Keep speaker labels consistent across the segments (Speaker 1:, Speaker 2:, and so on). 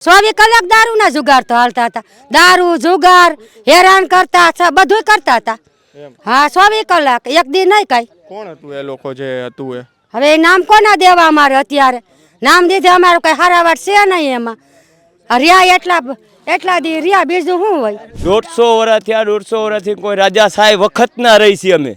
Speaker 1: 24 કલાક દારૂના જુગાર તો હાલતા હતા. દારૂ જુગાર હેરાન કરતા હતા, બધું કરતા હતા. હા 24 કલાક એક દી નહીં કઈ.
Speaker 2: કોણ હતું એ લોકો જે હતું એ?
Speaker 1: હવે નામ કોના દેવા અમારે અત્યારે? નામ દીધે અમારું કઈ હારાવાટ છે નહીં એમાં. રિયા એટલા દી રિયા બીજું શું હોય?
Speaker 3: 150 વર્ષ થયા, 150 વર્ષથી કોઈ રાજા સાહેબ વખત ના રહી છીએ અમે.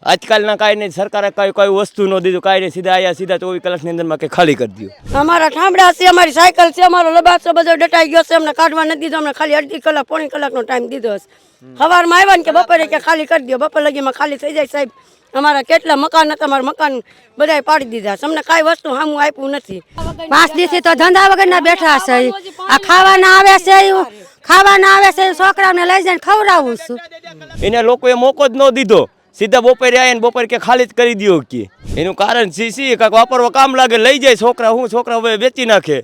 Speaker 3: આજકાલના કાંઈ નહીં, સરકારે કઈ વસ્તુ ન દીધું, કાંઈ નહીં, સીધા આયા સીધા 24 કલાકની અંદરમાં કે ખાલી કરી દો.
Speaker 1: અમારા ઠામડા છે, અમારી સાયકલ છે, અમારો લબાસો બધો ડટાઈ ગયો છે, અમને કાઢવા નથી દીધો. અમને ખાલી અડધી કલાક પોણી કલાકનો ટાઈમ દીધો છે. સવારમાં આવ્યા ને કે બપોરે કે ખાલી કરી દો, બપોર લગીમાં ખાલી થઈ જાય સાહેબ. અમારા કેટલા મકાન હતા, અમારા મકાન બધાય પાડી દીધા છે. અમને કાંઈ વસ્તુ સામું આપ્યું નથી. 5 દિવસથી તો ધંધા વગરના બેઠા છે. આ ખાવાના આવે છે, છોકરાઓને લઈ જઈને ખવડાવું છું.
Speaker 3: એને લોકોએ મોકો જ ન દીધો, સીધા બપોરે આવ્યા ને બપોરે કે ખાલી જ કરી દો કે. એનું કારણ સી કાંક વાપરવા કામ લાગે લઈ જાય છોકરા હવે વેચી નાખે.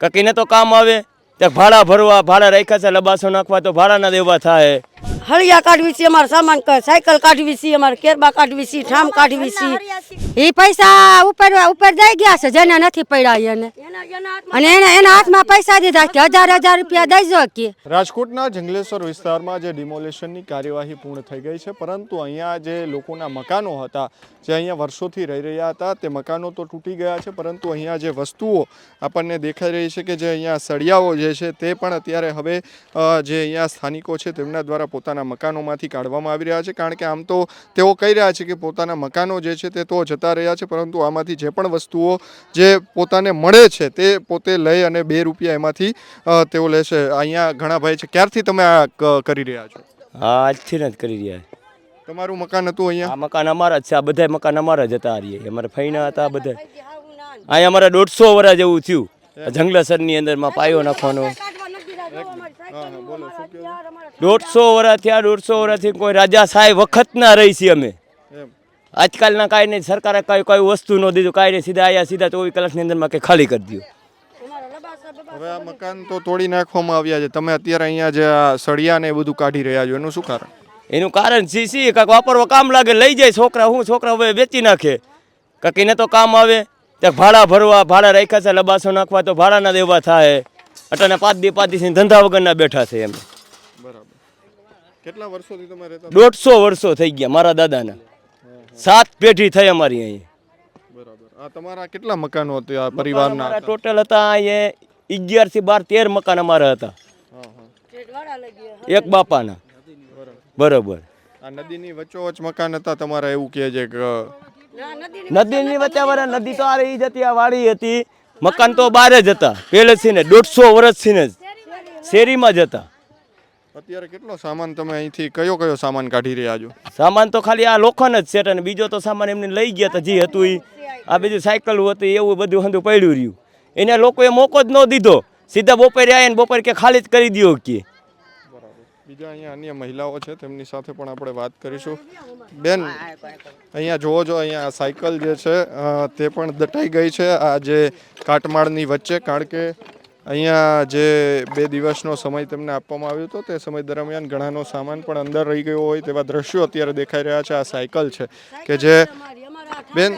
Speaker 3: કાંક એને તો કામ આવે ત્યાં ભાડા ભરવા, ભાડા રાખ્યા છે, લબાસો નાખવા તો ભાડાના દેવા થાય.
Speaker 1: હળિયા કાઢવી છે, અમારે સામાન સાયકલ કાઢવી છે, અમારે કેરબા કાઢવી છે, ઠામ કાઢવી છે. એ પૈસા ઉપર જઈ ગયા છે જેને નથી પડ્યા એને, અને એના હાથમાં પૈસા દીધા કે 1000 રૂપિયા દઈજો કે.
Speaker 2: રાજકોટના જંગલેશ્વર વિસ્તારમાં જે ડિમોલેશનની કાર્યવાહી પૂર્ણ થઈ ગઈ છે, પરંતુ અહીંયા જે લોકોના મકાનો હતા, જે અહીંયા વર્ષોથી રહી રહ્યા હતા, તે મકાનો તો તૂટી ગયા છે, પરંતુ અહીંયા જે વસ્તુઓ આપણને દેખાઈ રહી છે કે જે અહીંયા સળિયાઓ જે છે તે પણ અત્યારે હવે જે અહીંયા સ્થાનિકો છે તેમના દ્વારા પોતાના મકાનોમાંથી કાઢવામાં આવી રહ્યા છે. કારણ કે આમ તો તેઓ કહી રહ્યા છે કે પોતાના મકાનો જે છે તે તો જતા રહ્યા છે, પરંતુ આમાંથી જે પણ વસ્તુઓ જે પોતાને મળે છે તે પોતે લઈ અને 2 રૂપિયા એમાંથી તેઓ લેશે. અહીંયા ઘણા ભાઈ છે. ક્યારથી તમે આ કરી રહ્યા છો?
Speaker 3: હા, આજથી જ કરી રહ્યા.
Speaker 2: તમારું મકાન હતું અહીંયા?
Speaker 3: આ મકાન અમારા જ છે, આ બધા મકાન અમારા જ હતા. અમારે ફઈના હતા બધા. અહીંયા અમારે 150 વર્ષ જેવું થયું. જંગલેશ્વરની અંદરમાં પાયો નાખવાનો 150 વર્ષ થયા, 150 વર્ષથી કોઈ રાજા સાહેબ વખત ના રહી છીએ અમે. આજકાલના કાંઈ નહીં, સરકારે કઈ વસ્તુ ન દીધું, કાંઈ નહીં, સીધા આયા સીધા 24 કલાકની અંદરમાં કે ખાલી કરી દો.
Speaker 2: હવે આ મકાન તો તોડી નાખવામાં આવ્યા છે, તમે અત્યારે અહીંયા જે આ સળિયા ને એ બધું કાઢી રહ્યા છો, એનું શું કારણ?
Speaker 3: એનું કારણ સી કાંક વાપરવા કામ લાગે લઈ જાય છોકરા હવે વેચી નાખે. કાંક એને તો કામ આવે ત્યાં ભાડા ભરવા, ભાડા રાખ્યા છે, લબાસો નાખવા તો ભાડાના દેવા થાય. અટાને 5 દિવસની ધંધા વગરના બેઠા છે એમ.
Speaker 2: બરાબર. કેટલા વર્ષોથી તમે રહેતા?
Speaker 3: 150 વર્ષો થઈ ગયા મારા દાદાના. 7 પેઢી થઈ અમારી અહીં.
Speaker 2: બરાબર. આ તમારા કેટલા મકાનો હતા આ પરિવારના?
Speaker 3: ટોટલ હતા અહીંયા 11 થી 12 13 મકાન અમારા હતા, એક બાપાના. બરોબર.
Speaker 2: આ નદીની વચ્ચોવચ મકાન હતા તમારા, એવું કહે છે કે
Speaker 3: નદીની વચ્ચે વાળા નદી તો આ રહી જતી, આ વાડી હતી. મકાન તો બહાર જ હતા પહેલેથી ને, 150 વર્ષથી ને શેરીમાં જ હતા.
Speaker 2: અત્યારે કેટલો સામાન તમે અહીંથી કયો સામાન કાઢી રહ્યા છો?
Speaker 3: સામાન તો ખાલી આ લોખંડ જ છે, અને બીજો તો સામાન એમને લઈ ગયા હતા જે હતું એ. આ બીજું સાયકલ હતી એવું બધું હંધું પડ્યું રહ્યું. એને લોકોએ મોકો જ ન દીધો, સીધા બપોરે આવ્યા ને બપોરે કે ખાલી જ કરી દો કે.
Speaker 2: બીજા અહીંયા અન્ય મહિલાઓ છે, તેમની સાથે પણ આપણે વાત કરીશું. બેન, અહીંયા જોવો છો, અહીંયા સાયકલ જે છે તે પણ દટાઈ ગઈ છે આ જે કાટમાળની વચ્ચે. કારણ કે અહીંયા જે 2 દિવસનો સમય તેમને આપવામાં આવ્યો હતો, તે સમય દરમિયાન ઘણાનો સામાન પણ અંદર રહી ગયો હોય તેવા દ્રશ્યો અત્યારે દેખાઈ રહ્યા છે. આ સાયકલ છે કે જે બેન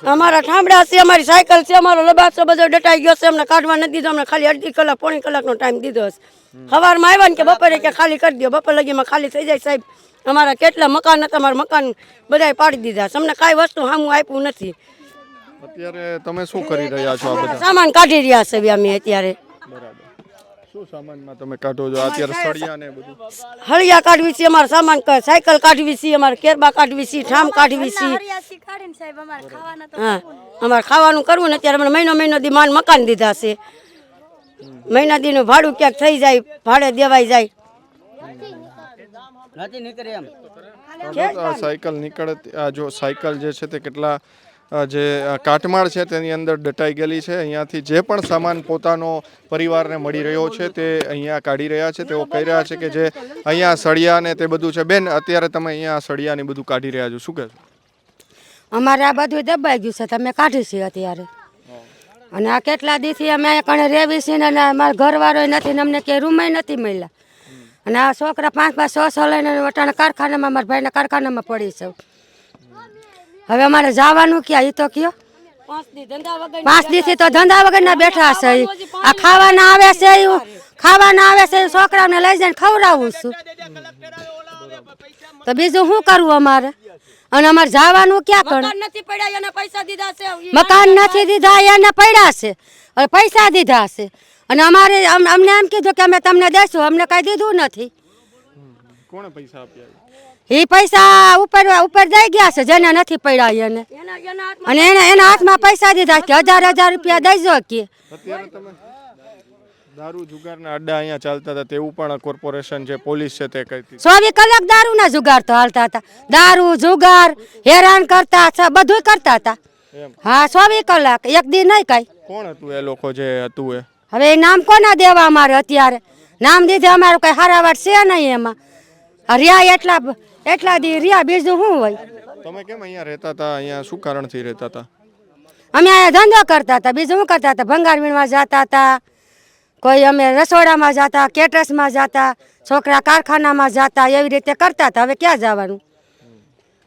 Speaker 1: અમારા ઠામડા છે, અમારી સાયકલ છે, અમારો લબાસો બધો ડટાઈ ગયો છે. અમને કાઢવા નથી દીધો. અમને ખાલી અડધી કલાક પોણી કલાકનો ટાઈમ દીધો છે. સવારમાં આવ્યા ને કે બપોરે કે ખાલી કરી દો, બપોર લગીમાં ખાલી થઈ જાય સાહેબ. અમારા કેટલા મકાન હતા, અમારા મકાન બધાય પાડી દીધા છે. અમને કાંઈ વસ્તુ સામું આપ્યું નથી.
Speaker 2: અત્યારે તમે શું કરી રહ્યા છો? આ બધા
Speaker 1: સામાન કાઢી રહ્યા છે અમે અત્યારે.
Speaker 2: બરાબર. શું સામાનમાં તમે કાઢો છો અત્યારે? સળિયા ને બધું?
Speaker 1: હળિયા કાઢવી છે, અમારે સામાન સાયકલ કાઢવી છે, અમારે કેરબા કાઢવી છે, ઠામ કાઢવી છે. હા, અમારે ખાવાનું કરવું ને અત્યારે અમને મહિનો દી માન મકાન દીધા છે. મહિના દીનું ભાડું ક્યાંક થઈ જાય, ભાડે દેવાઈ જાય.
Speaker 2: સાયકલ નીકળે, જો સાયકલ જે છે તે કેટલા જે કાટમાળ છે તેની અંદર દટાઈ ગયેલી છે. અહીંયાથી જે પણ સામાન પોતાનો પરિવારને મળી રહ્યો છે તે અહીંયા કાઢી રહ્યા છે. તેઓ કહી રહ્યા છે કે જે અહીંયા સળિયા ને તે બધું છે. બેન, અત્યારે તમે અહીંયા સળિયા ને બધું કાઢી રહ્યા છો, શું કહેશો?
Speaker 1: અમારે આ બધું દબાઈ ગયું છે, તમે કાઢી છે અત્યારે. અને આ કેટલા દીથી અમે અહીંયા કણે રેવી છીએ ને અમારા ઘરવાળો નથી ને અમને ક્યાંય રૂમય નથી મળ્યા. અને આ છોકરા 5-5 6 લઈને વટાણા કારખાનામાં, મારા ભાઈના કારખાનામાં પડી છે. હવે અમારે જવાનું ક્યાં એ તો કયો?
Speaker 4: 5 દિવસથી તો ધંધા વગરના બેઠા છે આ ખાવાના આવે છે ખાવાના આવે છે છોકરાઓને લઈ જઈને ખવડાવું છું તો બીજું શું કરવું અમારે અને અમારે જવાનું ક્યાં કરે
Speaker 1: નથી પડ્યા એને પૈસા દીધા છે
Speaker 4: મકાન નથી દીધા એને પડ્યા છે અને પૈસા દીધા છે અને અમારે અમને એમ કીધું કે અમે તમને દઈશું અમને કઈ દીધું નથી
Speaker 2: કોણે પૈસા આપ્યા
Speaker 4: એ પૈસા ઉપર દઈ ગયા છે જેને નથી પડ્યા એને અને એના હાથમાં પૈસા દીધા કે 1000 રૂપિયા દઈજો કે
Speaker 2: અત્યારે તમે દારૂ જુગારના અડ્ડા અહીંયા ચાલતા હતા તેવું પણ કોર્પોરેશન છે પોલીસ છે તે કહેતી
Speaker 4: 24 કલાક દારૂના જુગાર તો હાલતા હતા દારૂ જુગાર હેરાન કરતા હતા બધું કરતા હતા
Speaker 2: એમ
Speaker 4: હા 24 કલાક એક દી નહીં કઈ
Speaker 2: કોણ હતું એ લોકો જે હતું એ
Speaker 4: હવે નામ કોના દેવા અમારે અત્યારે નામ દીધે અમારું કઈ હારાવાટ છે નહીં એમાં રહ્યા એટલા દી રહ્યા બીજું શું હોય
Speaker 2: તમે કેમ અહીંયા રહેતા હતા અહીંયા શું કારણથી રહેતા હતા
Speaker 4: અમે અહીંયા ધંધો કરતા હતા બીજું શું કરતા હતા ભંગાર વીણવા જતા હતા કોઈ અમે રસોડામાં જતા કેટરસમાં જતા છોકરા કારખાનામાં જતા એવી રીતે કરતા હતા હવે ક્યાં જવાનું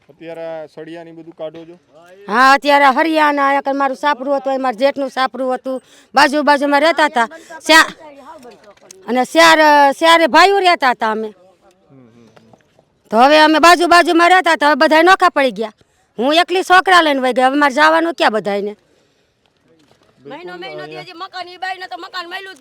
Speaker 2: અત્યારે સળિયાની બધું કાઢો છો
Speaker 4: હા અત્યારે હરિયાણા એક મારું સાપરું હતું મારું જેઠનું સાપરું હતું બાજુમાં રહેતા હતા અને સ્યારે ભાઈઓ રહેતા હતા અમે તો હવે અમે બાજુમાં રહેતા હતા હવે બધા નોખા પડી ગયા હું એકલી છોકરા લઈને વહી ગઈ હવે મારે જવાનું ક્યાં બધાને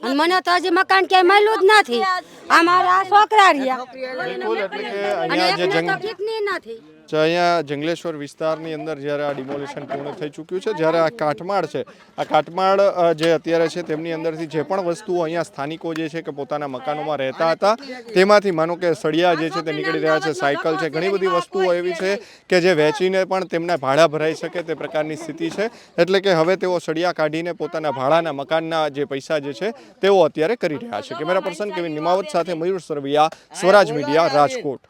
Speaker 4: અને મને તો હજી મકાન ક્યાંય મળ્યું જ નથી અમારા આ છોકરા રહ્યા
Speaker 2: બિલકુલ એટલે કે
Speaker 4: અને
Speaker 2: અહીંયા જે
Speaker 4: એકને તો ઠીકની નથી
Speaker 2: અહીંયા જંગલેશ્વર વિસ્તારની અંદર જ્યારે આ ડિમોલિશન પૂર્ણ થઈ ચૂક્યું છે જ્યારે આ કાટમાળ છે આ કાટમાળ જે અત્યારે છે તેમની અંદરથી જે પણ વસ્તુઓ અહીંયા સ્થાનિકો જે છે કે પોતાના મકાનોમાં રહેતા હતા તેમાંથી માનો કે સળિયા જે છે તે નીકળી રહ્યા છે સાયકલ છે ઘણી બધી વસ્તુઓ એવી છે કે જે વેચીને પણ તેમના ભાડા ભરાઈ શકે તે પ્રકારની સ્થિતિ છે એટલે કે હવે તેઓ સળિયા કાઢીને પોતાના ભાડાના મકાનના જે પૈસા જે છે તેઓ અત્યારે કરી રહ્યા છે કેમેરા પર્સન કેવિન નિમાવત સાથે મયુર સરવૈયા સ્વરાજ મીડિયા રાજકોટ